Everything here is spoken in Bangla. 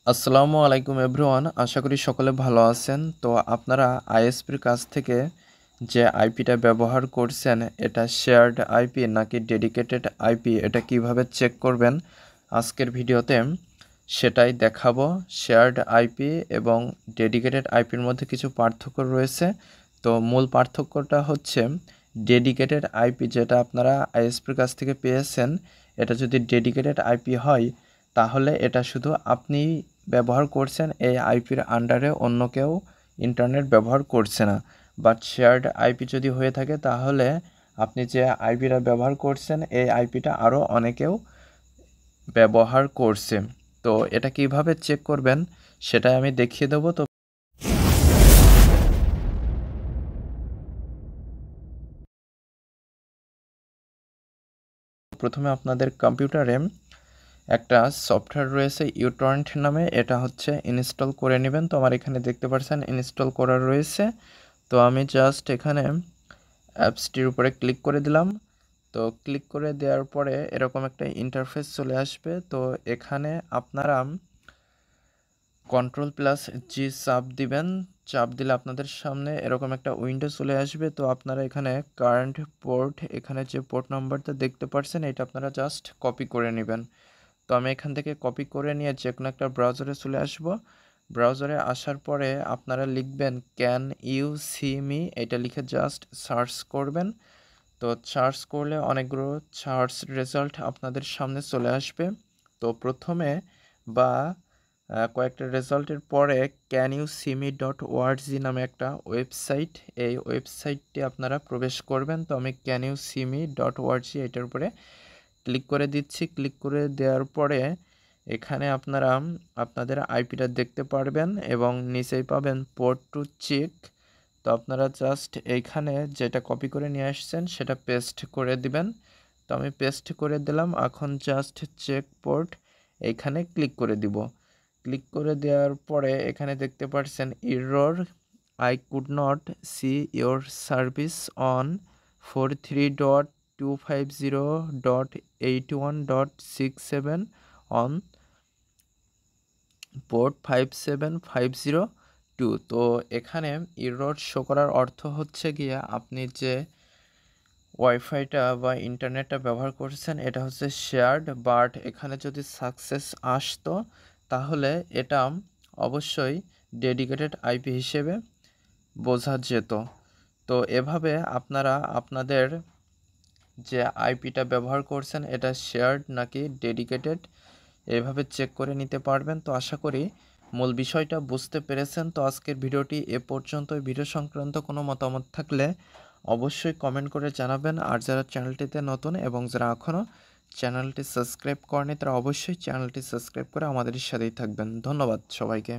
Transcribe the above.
আসসালামু আলাইকুম এভরিওয়ান, আশা করি সকলে ভালো আছেন। তো আপনারা আইএসপির কাছ থেকে যে আইপিটা ব্যবহার করছেন এটা শেয়ার্ড আইপি নাকি ডেডিকেটেড আইপি, এটা কিভাবে চেক করবেন আজকের ভিডিওতে সেটাই দেখাবো। শেয়ার্ড আইপি এবং ডেডিকেটেড আইপির মধ্যে কিছু পার্থক্য রয়েছে। তো মূল পার্থক্যটা হচ্ছে ডেডিকেটেড আইপি যেটা আপনারা আইএসপির কাছ থেকে পেয়েছেন, এটা যদি ডেডিকেটেড আইপি হয় তাহলে এটা শুধু আপনি ব্যবহার করছেন, এই আইপির আন্ডারে অন্য কেউ ইন্টারনেট ব্যবহার করছে না। বাট শেয়ার্ড আইপি যদি হয়ে থাকে তাহলে আপনি যে আইপিটা ব্যবহার করছেন এই আইপিটা আরও অনেকেও ব্যবহার করছে। তো এটা কিভাবে চেক করবেন সেটাই আমি দেখিয়ে দেবো। তো প্রথমে আপনাদের কম্পিউটারে একটা সফটওয়্যার রয়েছে ইউটরেন্ট নামে, এটা হচ্ছে ইনস্টল করে নেবেন। তো আমার এখানে দেখতে পাচ্ছেন ইনস্টল করা রয়েছে। তো আমি জাস্ট এখানে অ্যাপসটির উপরে ক্লিক করে দিলাম। তো ক্লিক করে দেওয়ার পরে এরকম একটা ইন্টারফেস চলে আসবে। তো এখানে আপনারা Ctrl+G চাপ দিবেন। চাপ দিলে আপনাদের সামনে এরকম একটা উইন্ডো চলে আসবে। তো আপনারা এখানে কারেন্ট পোর্ট, এখানে যে পোর্ট নাম্বারটা দেখতে পাচ্ছেন এটা আপনারা জাস্ট কপি করে নেবেন। তো আমি এখান থেকে কপি করে নিয়ে যে কোনো একটা ব্রাউজারে চলে আসব। ব্রাউজারে আসার পরে আপনারা লিখবেন ক্যান ইউ সি মি, এটা লিখে জাস্ট সার্চ করবেন। তো সার্চ করলে অনেকগুলো সার্চ রেজাল্ট আপনাদের সামনে চলে আসবে। তো প্রথমে বা কয়েকটা রেজাল্টের পরে can you see me .org নামে একটা ওয়েবসাইট, এই ওয়েবসাইটটি আপনারা প্রবেশ করবেন। তো আমি can you see me .org এটার উপরে ক্লিক করে দিচ্ছি। ক্লিক করে দেওয়ার পরে এখানে আপনারা আপনাদের আইপিটা দেখতে পারবেন এবং নিচেই পাবেন পোর্ট টু চেক। তো আপনারা জাস্ট এইখানে যেটা কপি করে নিয়ে আসছেন সেটা পেস্ট করে দিবেন। তো আমি পেস্ট করে দিলাম। এখন জাস্ট চেক পোর্ট এইখানে ক্লিক করে দিব। ক্লিক করে দেওয়ার পরে এখানে দেখতে পাচ্ছেন error, I could not see your service on 43.250.81.67 on port 57502। তো এখানে এরর শো করার অর্থ হচ্ছে গিয়ে আপনি যে ওয়াইফাইটা বা ইন্টারনেটটা ব্যবহার করছেন এটা হচ্ছে শেয়ার্ড, বাট এখানে যদি সাকসেস আসতো তাহলে এটা অবশ্যই ডেডিকেটেড আইপি হিসেবে বোঝা যেত। তো এভাবে আপনারা আপনাদের যে আইপিটা ব্যবহার করছেন এটা শেয়ার্ড নাকি ডেডিকেটেড এভাবে চেক করে নিতে পারবেন। তো আশা করি মূল বিষয়টা বুঝতে পেরেছেন। তো আজকের ভিডিওটি এ পর্যন্ত। ভিডিও সংক্রান্ত কোনো মতামত থাকলে অবশ্যই কমেন্ট করে জানাবেন। আর যারা চ্যানেলটিতে নতুন এবং যারা এখনও চ্যানেলটি সাবস্ক্রাইব করেনি তারা অবশ্যই চ্যানেলটি সাবস্ক্রাইব করে আমাদের সাথেই থাকবেন। ধন্যবাদ সবাইকে।